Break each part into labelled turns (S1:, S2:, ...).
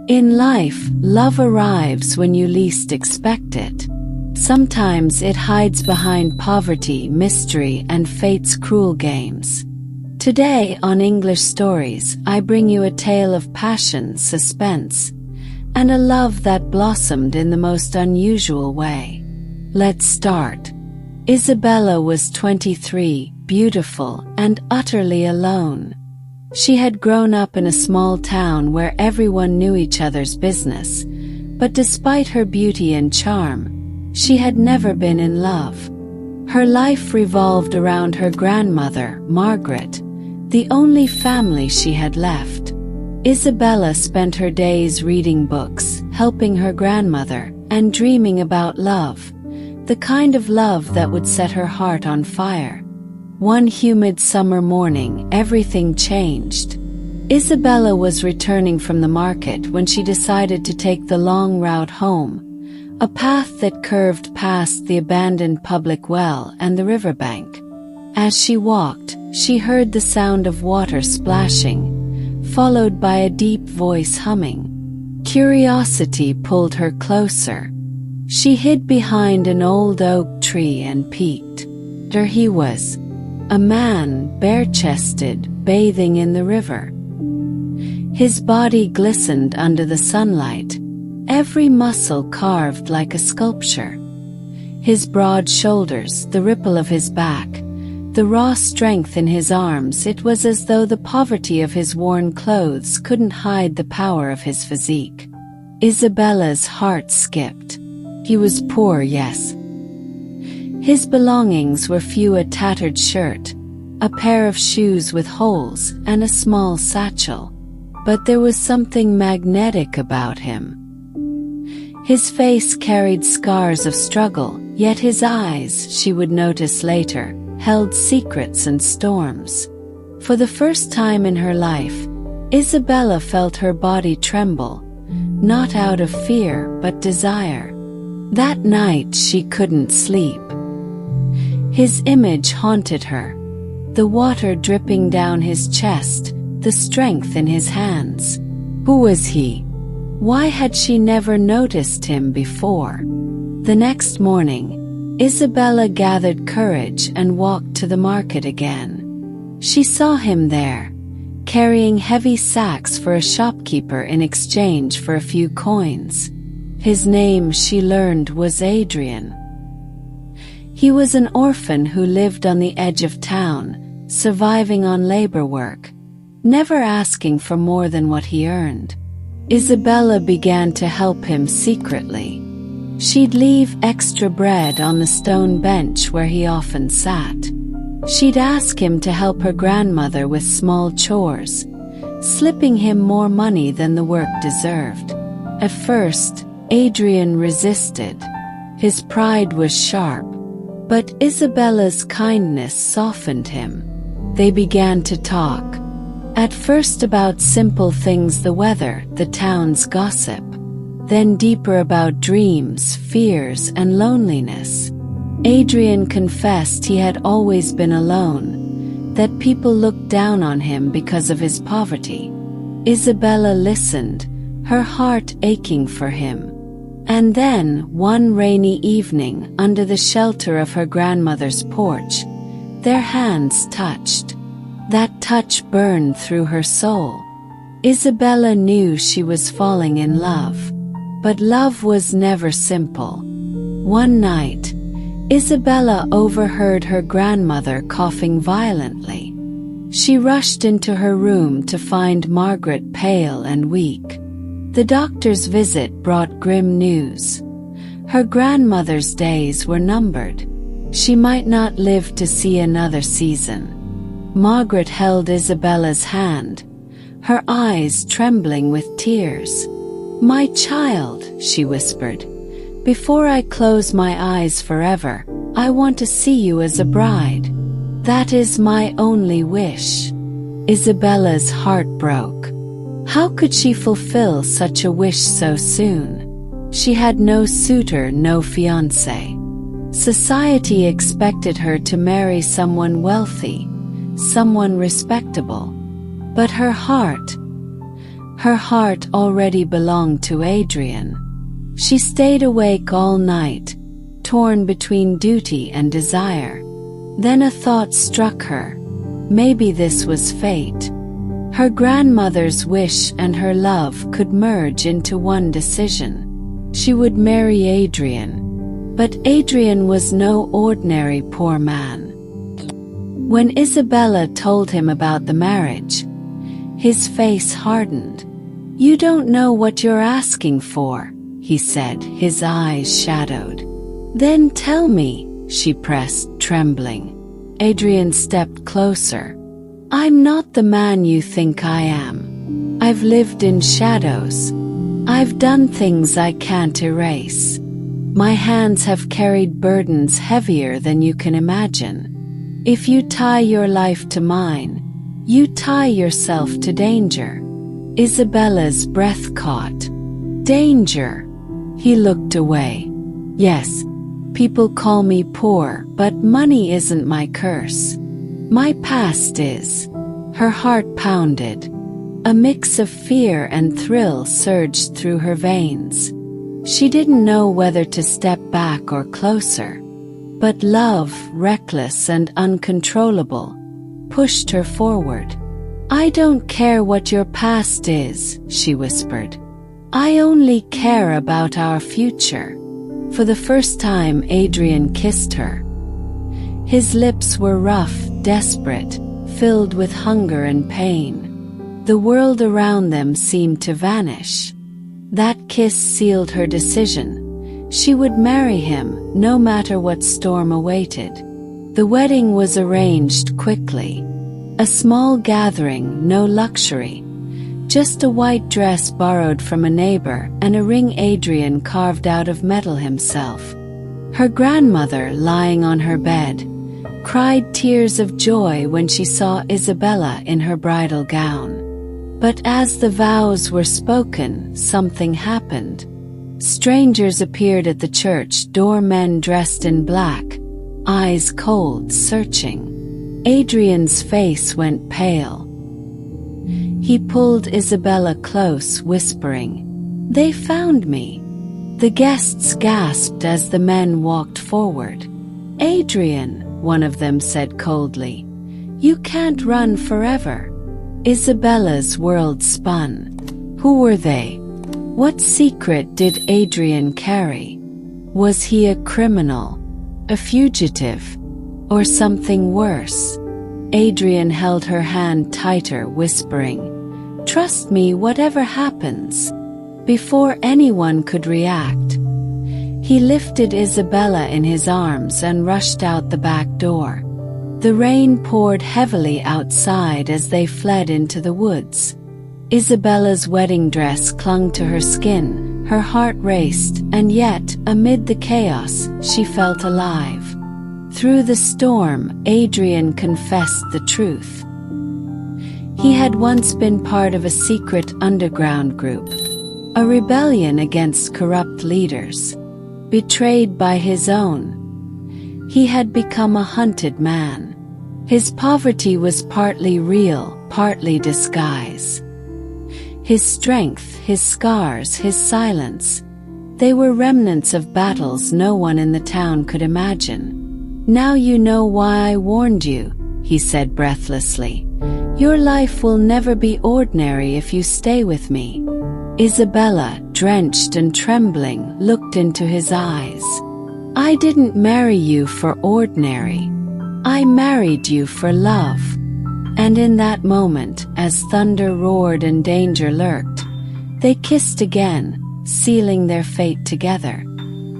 S1: In life, love arrives when you least expect it. Sometimes it hides behind poverty, mystery, and fate's cruel games. Today on English Stories, I bring you a tale of passion, suspense, and a love that blossomed in the most unusual way. Let's start. Isabella was 23, beautiful, and utterly alone. She had grown up in a small town where everyone knew each other's business, but despite her beauty and charm, she had never been in love. Her life revolved around her grandmother, Margaret, the only family she had left. Isabella spent her days reading books, helping her grandmother, and dreaming about love, the kind of love that would set her heart on fire. One humid summer morning, everything changed. Isabella was returning from the market when she decided to take the long route home, a path that curved past the abandoned public well and the riverbank. As she walked, she heard the sound of water splashing, followed by a deep voice humming. Curiosity pulled her closer. She hid behind an old oak tree and peeked. There he was, a man, bare-chested, bathing in the river. His body glistened under the sunlight, every muscle carved like a sculpture. His broad shoulders, the ripple of his back, the raw strength in his arms, it was as though the poverty of his worn clothes couldn't hide the power of his physique. Isabella's heart skipped. He was poor, yes. His belongings were few: a tattered shirt, a pair of shoes with holes, and a small satchel. But there was something magnetic about him. His face carried scars of struggle, yet his eyes, she would notice later, held secrets and storms. For the first time in her life, Isabella felt her body tremble, not out of fear but desire. That night she couldn't sleep. His image haunted her, the water dripping down his chest, the strength in his hands. Who was he? Why had she never noticed him before? The next morning, Isabella gathered courage and walked to the market again. She saw him there, carrying heavy sacks for a shopkeeper in exchange for a few coins. His name, she learned, was Adrian. He was an orphan who lived on the edge of town, surviving on labor work, never asking for more than what he earned. Isabella began to help him secretly. She'd leave extra bread on the stone bench where he often sat. She'd ask him to help her grandmother with small chores, slipping him more money than the work deserved. At first, Adrian resisted. His pride was sharp. But Isabella's kindness softened him. They began to talk. At first about simple things, the weather, the town's gossip. Then deeper about dreams, fears, and loneliness. Adrian confessed he had always been alone, that people looked down on him because of his poverty. Isabella listened, her heart aching for him. And then, one rainy evening, under the shelter of her grandmother's porch, their hands touched. That touch burned through her soul. Isabella knew she was falling in love. But love was never simple. One night, Isabella overheard her grandmother coughing violently. She rushed into her room to find Margaret pale and weak. The doctor's visit brought grim news. Her grandmother's days were numbered. She might not live to see another season. Margaret held Isabella's hand, her eyes trembling with tears. "My child," she whispered, "before I close my eyes forever, I want to see you as a bride. That is my only wish." Isabella's heart broke. How could she fulfill such a wish so soon? She had no suitor, no fiancé. Society expected her to marry someone wealthy, someone respectable. But her heart, Her heart already belonged to Adrian. She stayed awake all night, torn between duty and desire. Then a thought struck her. Maybe this was fate. Her grandmother's wish and her love could merge into one decision. She would marry Adrian. But Adrian was no ordinary poor man. When Isabella told him about the marriage, his face hardened. "You don't know what you're asking for," he said, his eyes shadowed. "Then tell me," she pressed, trembling. Adrian stepped closer. "I'm not the man you think I am. I've lived in shadows. I've done things I can't erase. My hands have carried burdens heavier than you can imagine. If you tie your life to mine, you tie yourself to danger." Isabella's breath caught. "Danger?" He looked away. "Yes, people call me poor, but money isn't my curse. My past is." Her heart pounded. A mix of fear and thrill surged through her veins. She didn't know whether to step back or closer. But love, reckless and uncontrollable, pushed her forward. "I don't care what your past is," she whispered. "I only care about our future." For the first time, Adrian kissed her. His lips were rough, desperate, filled with hunger and pain. The world around them seemed to vanish. That kiss sealed her decision. She would marry him, no matter what storm awaited. The wedding was arranged quickly. A small gathering, no luxury. Just a white dress borrowed from a neighbor and a ring Adrian carved out of metal himself. Her grandmother, lying on her bed, cried tears of joy when she saw Isabella in her bridal gown. But as the vows were spoken, something happened. Strangers appeared at the church, doormen dressed in black, eyes cold, searching. Adrian's face went pale. He pulled Isabella close, whispering, "They found me." The guests gasped as the men walked forward. "Adrian," one of them said coldly, "you can't run forever." Isabella's world spun. Who were they? What secret did Adrian carry? Was he a criminal, a fugitive, or something worse? Adrian held her hand tighter, whispering, "Trust me, whatever happens." Before anyone could react, he lifted Isabella in his arms and rushed out the back door. The rain poured heavily outside as they fled into the woods. Isabella's wedding dress clung to her skin, her heart raced, and yet, amid the chaos, she felt alive. Through the storm, Adrian confessed the truth. He had once been part of a secret underground group, a rebellion against corrupt leaders. Betrayed by his own, he had become a hunted man. His poverty was partly real, partly disguise. His strength, his scars, his silence, they were remnants of battles no one in the town could imagine. "Now you know why I warned you," he said breathlessly. "Your life will never be ordinary if you stay with me." Isabella, drenched and trembling, looked into his eyes. "I didn't marry you for ordinary. I married you for love." And in that moment, as thunder roared and danger lurked, they kissed again, sealing their fate together.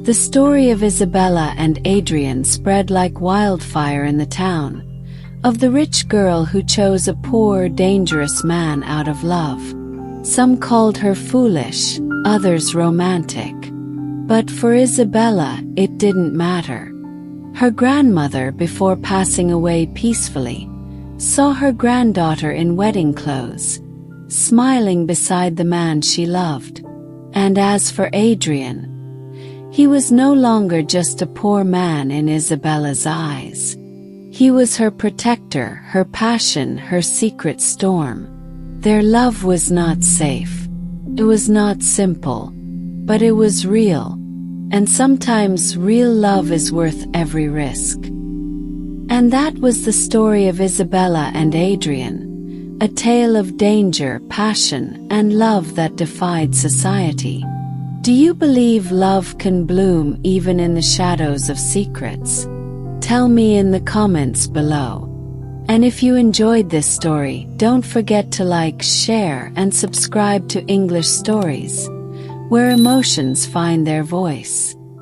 S1: The story of Isabella and Adrian spread like wildfire in the town, of the rich girl who chose a poor, dangerous man out of love. Some called her foolish, others romantic. But for Isabella, it didn't matter. Her grandmother, before passing away peacefully, saw her granddaughter in wedding clothes, smiling beside the man she loved. And as for Adrian, he was no longer just a poor man in Isabella's eyes. He was her protector, her passion, her secret storm. Their love was not safe. It was not simple. But it was real. And sometimes real love is worth every risk. And that was the story of Isabella and Adrian, a tale of danger, passion, and love that defied society. Do you believe love can bloom even in the shadows of secrets? Tell me in the comments below. And if you enjoyed this story, don't forget to like, share, and subscribe to English Stories, where emotions find their voice.